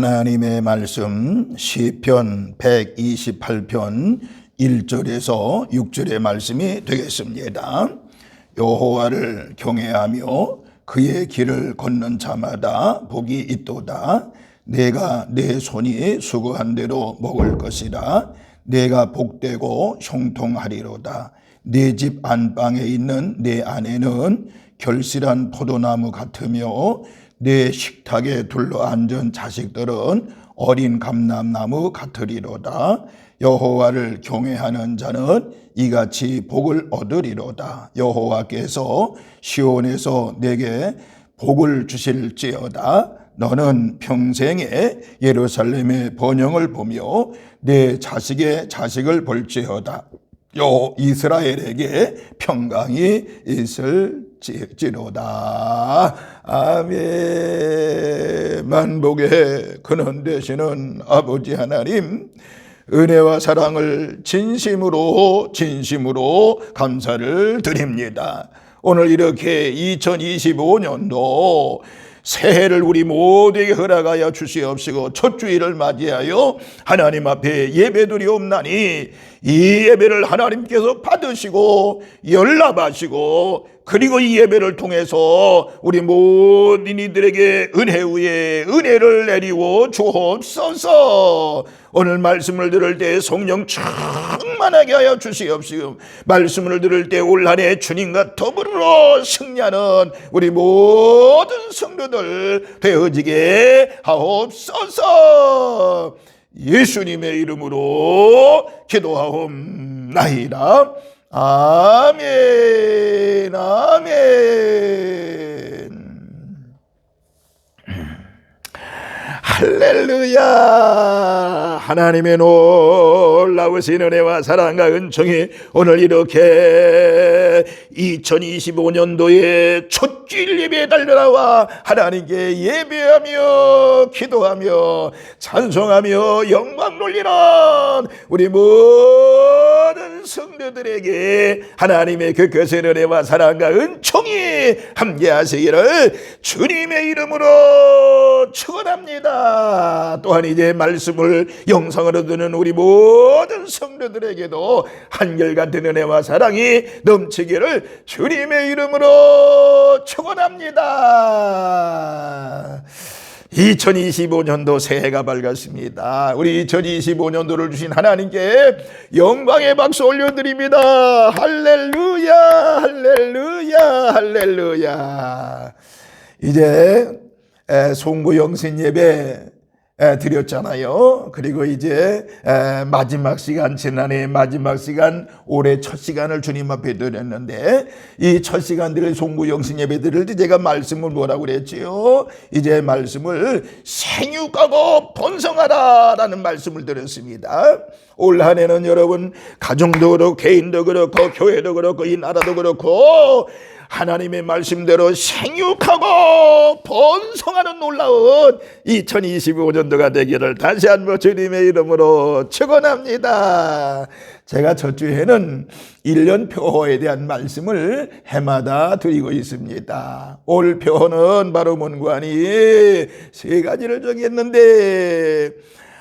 하나님의 말씀 시편 128편 1절에서 6절의 말씀이 되겠습니다. 여호와를 경외하며 그의 길을 걷는 자마다 복이 있도다. 내가 내 손이 수고한 대로 먹을 것이라. 내가 복되고 형통하리로다. 내 집 안방에 있는 내 아내는 결실한 포도나무 같으며 내 식탁에 둘러앉은 자식들은 어린 감람나무 같으리로다. 여호와를 경외하는 자는 이같이 복을 얻으리로다. 여호와께서 시온에서 내게 복을 주실지어다. 너는 평생에 예루살렘의 번영을 보며 내 자식의 자식을 볼지어다. 이스라엘에게 평강이 있을지로다. 아멘. 만복의 근원 되시는 아버지 하나님, 은혜와 사랑을 진심으로 감사를 드립니다. 오늘 이렇게 2025년도 새해를 우리 모두에게 허락하여 주시옵시고 첫 주일을 맞이하여 하나님 앞에 예배드리옵나니 이 예배를 하나님께서 받으시고 연락하시고 그리고 이 예배를 통해서 우리 모든 이들에게 은혜 위에 은혜를 내리고 주옵소서. 오늘 말씀을 들을 때 성령 충만하게 하여 주시옵시고 말씀을 들을 때 올 한 해 주님과 더불어 승리하는 우리 모든 성도들 되어지게 하옵소서. 예수님의 이름으로 기도하옵나이다. 아멘. 아멘. 할렐루야. 하나님의 놀라우신 은혜와 사랑과 은총이 오늘 이렇게 2025년도의 첫 주일 예배에 달려나와 하나님께 예배하며 기도하며 찬송하며 영광 돌리는 우리 모든 성도들에게 하나님의 그 거센 은혜와 사랑과 은총이 함께 하시기를 주님의 이름으로 축원합니다. 또한 이제 말씀을 영상으로 듣는 우리 모든 성도들에게도 한결같은 은혜와 사랑이 넘치기를 주님의 이름으로 축원합니다. 2025년도 새해가 밝았습니다. 우리 2025년도를 주신 하나님께 영광의 박수 올려드립니다. 할렐루야, 할렐루야, 할렐루야. 이제 송구 영신 예배 드렸잖아요. 그리고 이제 마지막 시간, 지난해 마지막 시간, 올해 첫 시간을 주님 앞에 드렸는데 이 첫 시간들을 송구 영신 예배 드릴 때 제가 말씀을 뭐라고 그랬지요? 이제 말씀을 생육하고 번성하라라는 말씀을 드렸습니다. 올 한 해는 여러분 가정도 그렇고 개인도 그렇고 교회도 그렇고 이 나라도 그렇고 하나님의 말씀대로 생육하고 번성하는 놀라운 2025년도가 되기를 다시 한번 주님의 이름으로 축원합니다. 제가 첫 주에는 1년 표어에 대한 말씀을 해마다 드리고 있습니다. 올 표어는 바로 문관이 세 가지를 정했는데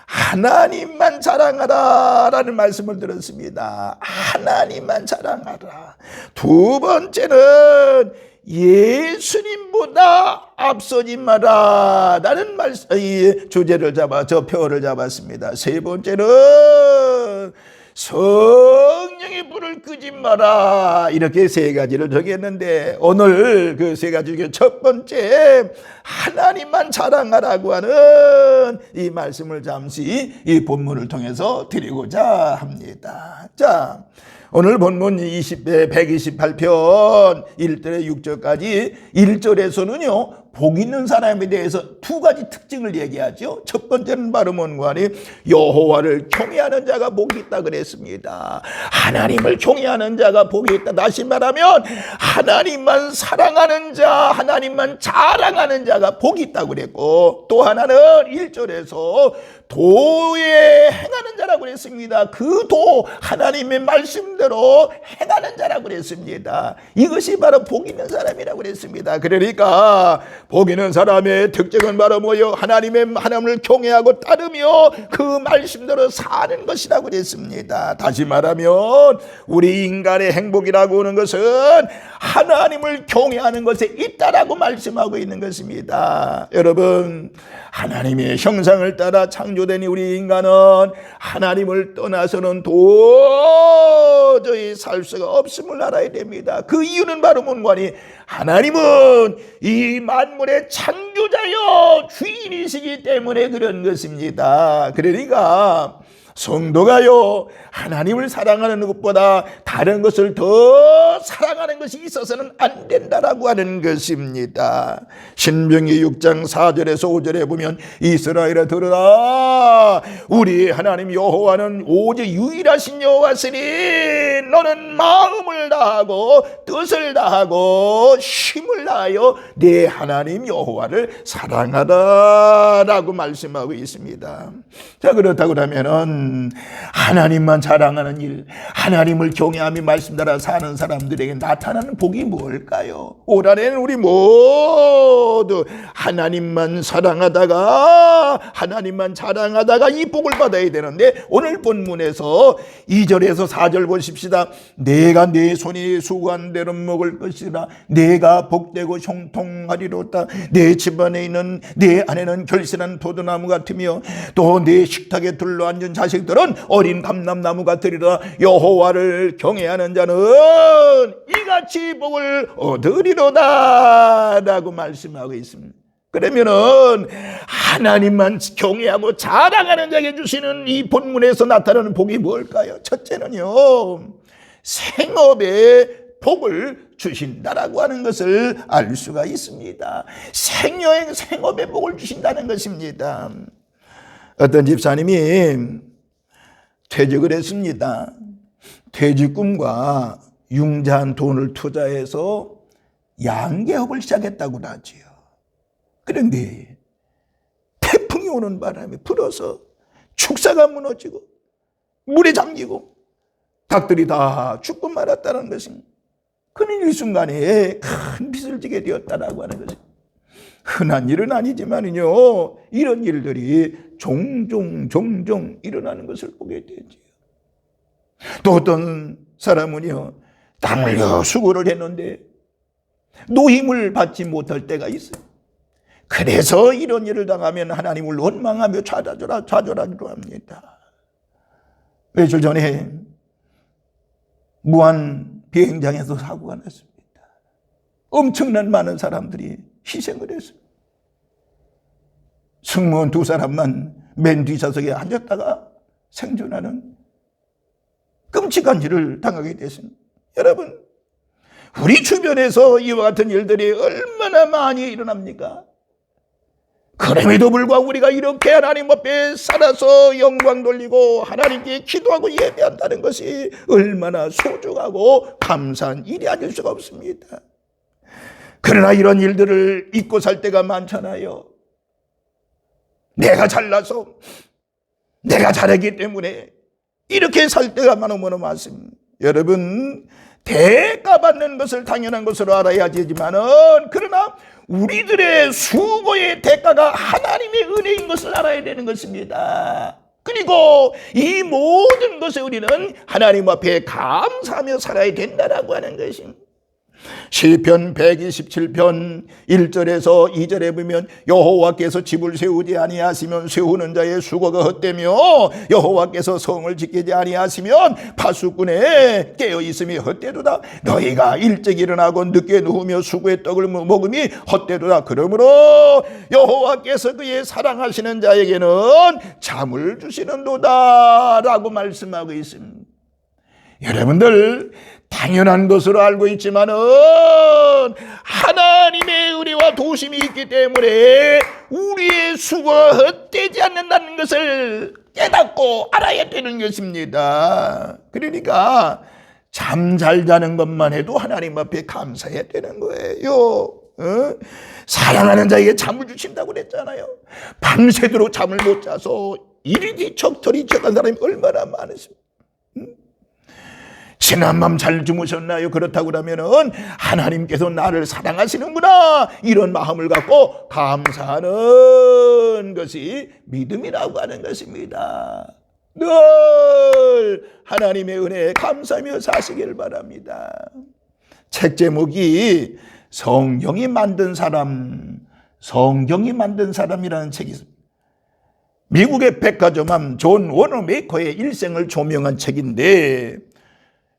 하나님만 자랑하라 라는 말씀을 들었습니다. 하나님만 자랑하라. 두 번째는 예수님보다 앞서지 마라 라는 주제를 저 표어를 잡았습니다. 세 번째는 성령의 불을 끄지 마라. 이렇게 세 가지를 정했는데 오늘 그 세 가지 중에 첫 번째 하나님만 자랑하라고 하는 이 말씀을 잠시 이 본문을 통해서 드리고자 합니다. 자, 오늘 본문 128편 1절에 6절까지 1절에서는요 복 있는 사람에 대해서 두 가지 특징을 얘기하죠. 첫 번째는 바로 문관이 여호와를 경외하는 자가 복이 있다 그랬습니다. 하나님을 경외하는 자가 복이 있다. 다시 말하면 하나님만 사랑하는 자, 하나님만 자랑하는 자가 복이 있다고 그랬고 또 하나는 1절에서 도에 행하는 자라고 그랬습니다. 그 도, 하나님의 말씀대로 행하는 자라고 그랬습니다. 이것이 바로 복 있는 사람이라고 그랬습니다. 그러니까 복 있는 사람의 특징은 바로 뭐요? 하나님을 경외하고 따르며 그 말씀대로 사는 것이라고 그랬습니다. 다시 말하면 우리 인간의 행복이라고 하는 것은 하나님을 경외하는 것에 있다라고 말씀하고 있는 것입니다. 여러분, 하나님의 형상을 따라 창조된 우리 인간은 하나님을 떠나서는 도저히 살 수가 없음을 알아야 됩니다. 그 이유는 바로 뭔가니, 하나님은 이 만물의 창조자여 주인이시기 때문에 그런 것입니다. 그러니까 성도가요, 하나님을 사랑하는 것보다 다른 것을 더 사랑하는 것이 있어서는 안 된다라고 하는 것입니다. 신명기 6장 4절에서 5절에 보면 이스라엘아 들으라, 우리 하나님 여호와는 오직 유일하신 여호와시니 너는 마음을 다하고 뜻을 다하고 힘을 다하여 네 하나님 여호와를 사랑하라라고 말씀하고 있습니다. 자, 그렇다고 하면은 하나님만 자랑하는 일, 하나님을 경외하며 말씀 따라 사는 사람들에게 나타나는 복이 뭘까요? 올 한해는 우리 모두 하나님만 사랑하다가, 하나님만 자랑하다가 이 복을 받아야 되는데, 오늘 본문에서 2절에서 4절 보십시다. 내가 내 손이 수고한 대로 먹을 것이라, 내가 복되고 형통하리로다. 내 집안에 있는 내 아내는 결실한 포도나무 같으며 또 내 식탁에 둘러앉은 자식들은 어린 감람나무 같으리라. 여호와를 경외하는 자는 이같이 복을 얻으리로다 라고 말씀하고 있습니다. 그러면은 하나님만 경외하고 자랑하는 자에게 주시는 이 본문에서 나타나는 복이 뭘까요? 첫째는요, 생업에 복을 주신다라고 하는 것을 알 수가 있습니다. 생업에 복을 주신다는 것입니다. 어떤 집사님이 퇴직을 했습니다. 퇴직금과 융자한 돈을 투자해서 양계업을 시작했다고 하지요. 그런데 태풍이 오는 바람에 불어서 축사가 무너지고 물에 잠기고 닭들이 다 죽고 말았다는 것입니다. 그는 일순간에 큰 빚을 지게 되었다라고 하는 것입니다. 흔한 일은 아니지만요, 이런 일들이 종종 일어나는 것을 보게 되지요. 또 어떤 사람은요, 땅을 수고를 했는데 노임을 받지 못할 때가 있어요. 그래서 이런 일을 당하면 하나님을 원망하며 좌절하기도 합니다. 며칠 전에 무한 비행장에서 사고가 났습니다. 엄청난 많은 사람들이 희생을 했어요. 승무원 2사람만 맨 뒷좌석에 앉았다가 생존하는 끔찍한 일을 당하게 됐습니다. 여러분, 우리 주변에서 이와 같은 일들이 얼마나 많이 일어납니까? 그럼에도 불구하고 우리가 이렇게 하나님 앞에 살아서 영광 돌리고 하나님께 기도하고 예배한다는 것이 얼마나 소중하고 감사한 일이 아닐 수가 없습니다. 그러나 이런 일들을 잊고 살 때가 많잖아요. 내가 잘나서, 내가 잘했기 때문에 이렇게 살 때가 너무나 많습니다. 여러분, 대가 받는 것을 당연한 것으로 알아야 되지만은, 그러나 우리들의 수고의 대가가 하나님의 은혜인 것을 알아야 되는 것입니다. 그리고 이 모든 것에 우리는 하나님 앞에 감사하며 살아야 된다라고 하는 것입니다. 시편 127편 1절에서 2절에 보면 여호와께서 집을 세우지 아니하시면 세우는 자의 수고가 헛되며 여호와께서 성을 지키지 아니하시면 파수꾼에 깨어있음이 헛되도다. 너희가 일찍 일어나고 늦게 누우며 수고의 떡을 먹음이 헛되도다. 그러므로 여호와께서 그의 사랑하시는 자에게는 잠을 주시는도다 라고 말씀하고 있습니다. 여러분들, 당연한 것으로 알고 있지만은 하나님의 은혜와 도심이 있기 때문에 우리의 수고가 헛되지 않는다는 것을 깨닫고 알아야 되는 것입니다. 그러니까 잠 잘 자는 것만 해도 하나님 앞에 감사해야 되는 거예요. 사랑하는 자에게 잠을 주신다고 그랬잖아요. 밤새도록 잠을 못 자서 이리 뒤척 저리 뒤척한 사람이 얼마나 많으십니까? 지난 밤 잘 주무셨나요? 그렇다고 그러면은 하나님께서 나를 사랑하시는구나 이런 마음을 갖고 감사하는 것이 믿음이라고 하는 것입니다. 늘 하나님의 은혜에 감사하며 사시길 바랍니다. 책 제목이 성경이 만든 사람이라는 책이 있습니다. 미국의 백화점함 존 워너메이커의 일생을 조명한 책인데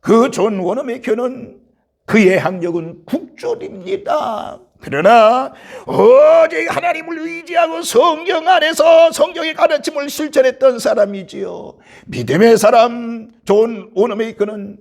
그 존 워너메이커는 그의 학력은 국졸입니다. 그러나 오직 하나님을 의지하고 성경 안에서 성경의 가르침을 실천했던 사람이지요. 믿음의 사람 존 워너메이커는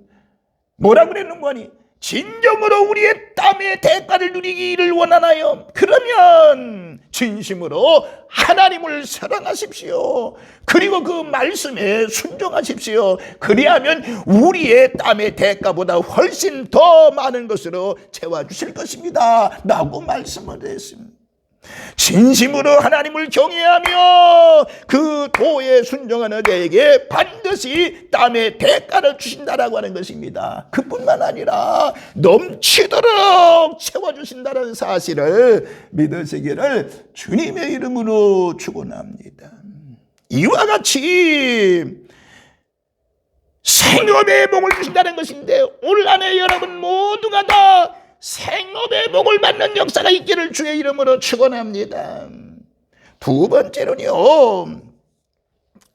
뭐라 그랬는가 하니 진정으로 우리의 땀의 대가를 누리기를 원하나요? 그러면 진심으로 하나님을 사랑하십시오. 그리고 그 말씀에 순종하십시오. 그리하면 우리의 땀의 대가보다 훨씬 더 많은 것으로 채워주실 것입니다 라고 말씀을 했습니다. 진심으로 하나님을 경외하며 그 도에 순종하는 자에게 반드시 땀의 대가를 주신다라고 하는 것입니다. 그뿐만 아니라 넘치도록 채워주신다는 사실을 믿으시기를 주님의 이름으로 축원합니다. 이와 같이 생업의 복을 주신다는 것인데 올 한해 여러분 모두가 다 생업의 복을 받는 역사가 있기를 주의 이름으로 축원합니다. 두 번째로는요,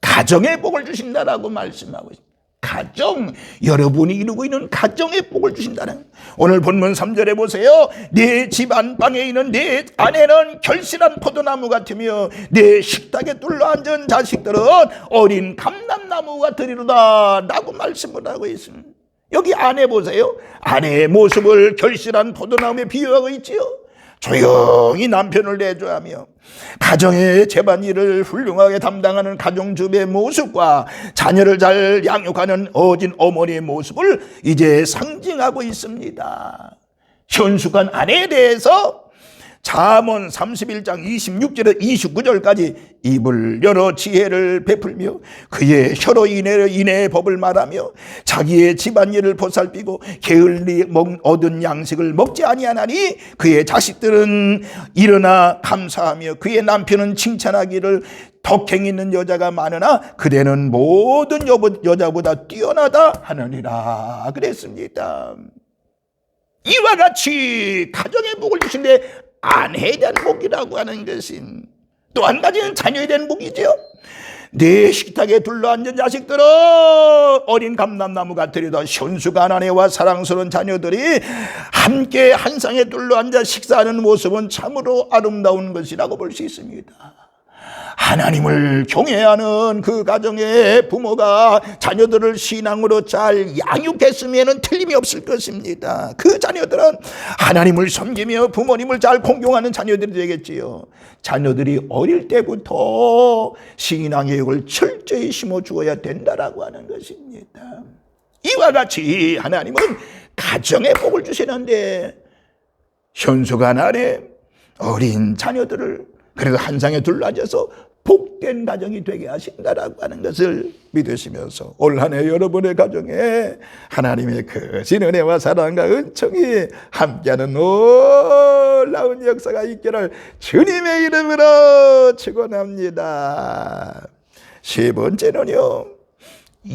가정의 복을 주신다라고 말씀하고 있습니다. 가정, 여러분이 이루고 있는 가정의 복을 주신다는. 오늘 본문 3절에 보세요. 내 집 안방에 있는 내 아내는 결실한 포도나무 같으며 내 식탁에 둘러앉은 자식들은 어린 감람나무 같으리로다 라고 말씀을 하고 있습니다. 여기 아내 보세요. 아내의 모습을 결실한 포도나무에 비유하고 있지요. 조용히 남편을 내조하며 가정의 집안일을 훌륭하게 담당하는 가정주부의 모습과 자녀를 잘 양육하는 어진 어머니의 모습을 이제 상징하고 있습니다. 현숙한 아내에 대해서 잠언 31장 26절에서 29절까지 입을 열어 지혜를 베풀며 그의 혀로 인해의 법을 말하며 자기의 집안일을 보살피고 게을리 얻은 양식을 먹지 아니하나니 그의 자식들은 일어나 감사하며 그의 남편은 칭찬하기를 덕행 있는 여자가 많으나 그대는 모든 여자보다 뛰어나다 하느니라 그랬습니다. 이와 같이 가정의 복을 주신데 아내에 대한 복이라고 하는 것은 또 한 가지는 자녀에 대한 복이죠. 내 식탁에 둘러앉은 자식들은 어린 감람나무 같으리다. 현숙한 아내와 사랑스러운 자녀들이 함께 한 상에 둘러앉아 식사하는 모습은 참으로 아름다운 것이라고 볼 수 있습니다. 하나님을 경외하는 그 가정의 부모가 자녀들을 신앙으로 잘 양육했으면 틀림이 없을 것입니다. 그 자녀들은 하나님을 섬기며 부모님을 잘 공경하는 자녀들이 되겠지요. 자녀들이 어릴 때부터 신앙교육을 철저히 심어주어야 된다라고 하는 것입니다. 이와 같이 하나님은 가정의 복을 주시는데 현숙한 아내, 어린 자녀들을 그래서 한 상에 둘러앉아서 복된 가정이 되게 하신다라고 하는 것을 믿으시면서 올 한 해 여러분의 가정에 하나님의 크신 은혜와 사랑과 은총이 함께하는 놀라운 역사가 있기를 주님의 이름으로 축원합니다. 세 번째는요,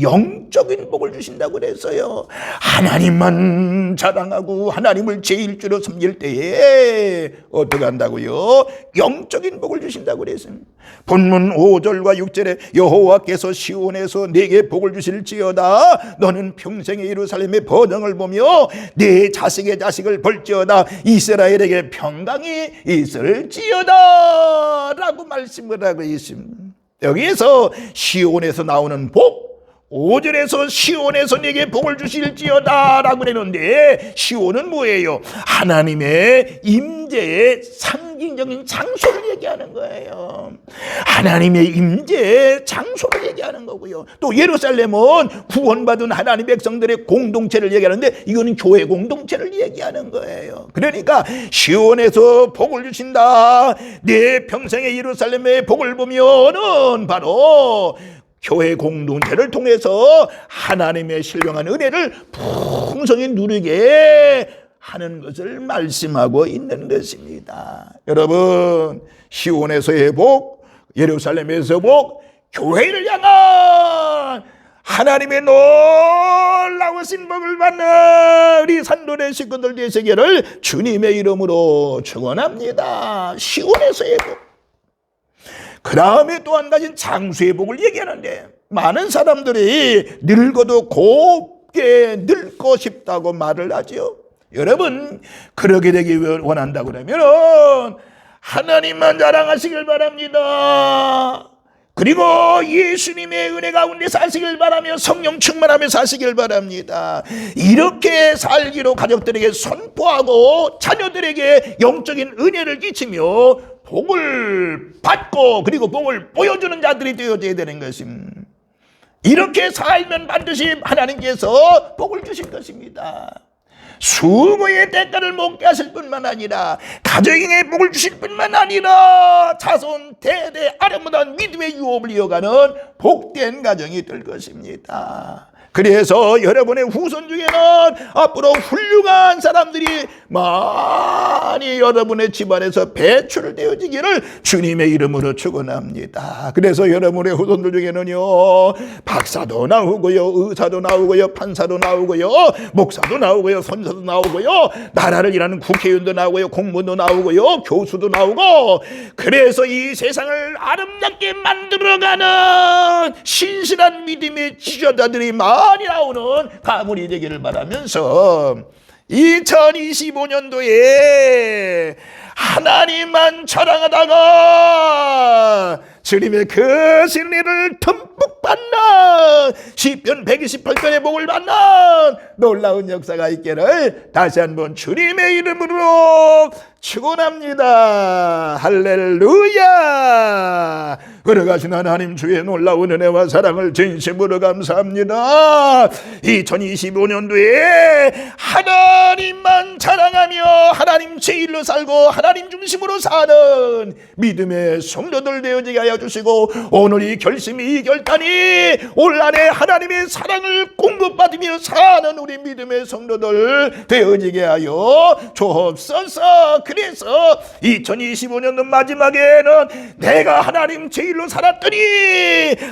영적인 복을 주신다고 그랬어요. 하나님만 자랑하고 하나님을 제일주로 섬길 때에 어떻게 한다고요? 영적인 복을 주신다고 그랬습니다. 본문 5절과 6절에 여호와께서 시온에서 내게 복을 주실지어다. 너는 평생의 예루살렘의 번영을 보며 내 자식의 자식을 볼지어다. 이스라엘에게 평강이 있을지어다 라고 말씀을 하고 있습니다. 여기에서 시온에서 나오는 복, 5절에서 시온에서 내게 복을 주실지어다 라고 했는데 시온은 뭐예요? 하나님의 임재의 상징 상징적인 장소를 얘기하는 거예요. 하나님의 임재 장소를 얘기하는 거고요. 또 예루살렘은 구원받은 하나님 백성들의 공동체를 얘기하는데 이거는 교회 공동체를 얘기하는 거예요. 그러니까 시온에서 복을 주신다. 내 평생의 예루살렘의 복을 보면은 바로 교회 공동체를 통해서 하나님의 신령한 은혜를 풍성히 누리게 하는 것을 말씀하고 있는 것입니다. 여러분, 시온에서의 복, 예루살렘에서 복, 교회를 향한 하나님의 놀라우신 복을 받는 우리 산돌의 식구들 되시기를 주님의 이름으로 축원합니다. 시온에서의 복. 그 다음에 또 한 가지 장수의 복을 얘기하는데, 많은 사람들이 늙어도 곱게 늙고 싶다고 말을 하죠. 여러분, 그러게 되기 원한다 그러면 하나님만 자랑하시길 바랍니다. 그리고 예수님의 은혜 가운데 사시길 바라며 성령 충만하며 사시길 바랍니다. 이렇게 살기로 가족들에게 선포하고 자녀들에게 영적인 은혜를 끼치며 복을 받고 그리고 복을 보여주는 자들이 되어져야 되는 것입니다. 이렇게 살면 반드시 하나님께서 복을 주실 것입니다. 수고의 대가를 못 하실 뿐만 아니라 가정에 복을 주실 뿐만 아니라 자손 대대 아름다운 믿음의 유업을 이어가는 복된 가정이 될 것입니다. 그래서 여러분의 후손 중에는 앞으로 훌륭한 사람들이 많이 여러분의 집안에서 배출되어지기를 주님의 이름으로 축원합니다. 그래서 여러분의 후손들 중에는요, 박사도 나오고요, 의사도 나오고요, 판사도 나오고요, 목사도 나오고요, 선사도 나오고요, 나라를 일하는 국회의원도 나오고요, 공무원도 나오고요, 교수도 나오고, 그래서 이 세상을 아름답게 만들어가는 신실한 믿음의 지도자들이 많이 나오는 가문이 되기를 바라면서 2025년도에 하나님만 자랑하다가 주님의 그 은혜를 듬뿍 받는 시편 128편의 복을 받는 놀라운 역사가 있기를 다시 한번 주님의 이름으로 축원합니다. 할렐루야. 걸어가신 하나님 주의 놀라운 은혜와 사랑을 진심으로 감사합니다. 2025년도에 하나님만 자랑하며 하나님 제일로 살고 하나님 중심으로 사는 믿음의 성도들 되어지게 하여 주시고, 오늘 이 결심이 이 결단이 올 한해 하나님의 사랑을 공급받으며 사는 우리 믿음의 성도들 되어지게 하여 주옵소서. 그래서 2025년도 마지막에는 내가 하나님 제일로 살았더니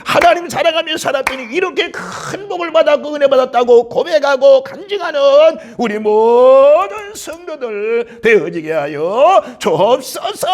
하나님 사랑하며 살았더니 이렇게 큰 복을 받았고 은혜 받았다고 고백하고 간증하는 우리 모든 성도들 되어지게 하여 주옵소서.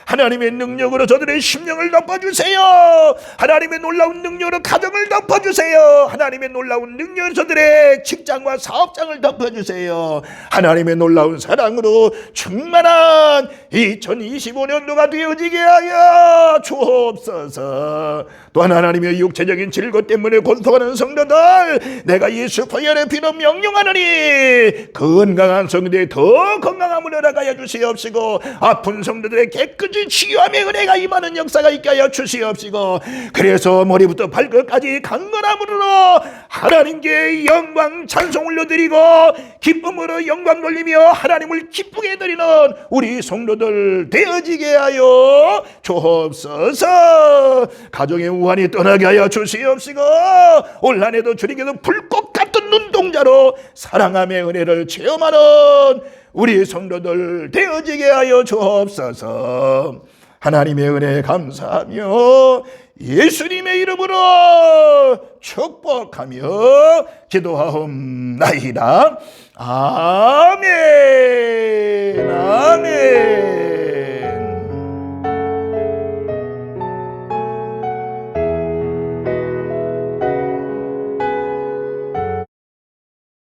하나님의 능력으로 저들의 심령을 덮어주세요. 하나님의 놀라운 능력으로 가정을 덮어주세요. 하나님의 놀라운 능력으로 저들의 직장과 사업장을 덮어주세요. 하나님의 놀라운 사랑으로 충만한 2025년도가 되어지게 하여 주옵소서. 또한 하나님의 육체적인 질고 때문에 고통하는 성도들, 내가 예수 보혈의 피로 명령하노니 건강한 성도들이 더 건강함을 허락하여 주시옵시고, 아픈 성도들의 깨끗이 치유함의 은혜가 임하는 역사가 있게 하여 주시옵시고, 그래서 머리부터 발끝까지 강건함으로 하나님께 영광 찬송 올려드리고 기쁨으로 영광 돌리며 하나님을 기쁘게 해드리는 우리 성도들 되어지게 하여 주옵소서. 가정의 우환이 떠나게 하여 주시옵시고, 올 한해도 주님께서 불꽃 같은 눈동자로 사랑함의 은혜를 체험하는 우리 성도들 되어지게 하여 주옵소서. 하나님의 은혜에 감사하며 예수님의 이름으로 축복하며 기도하옵나이다. 아멘. 아멘.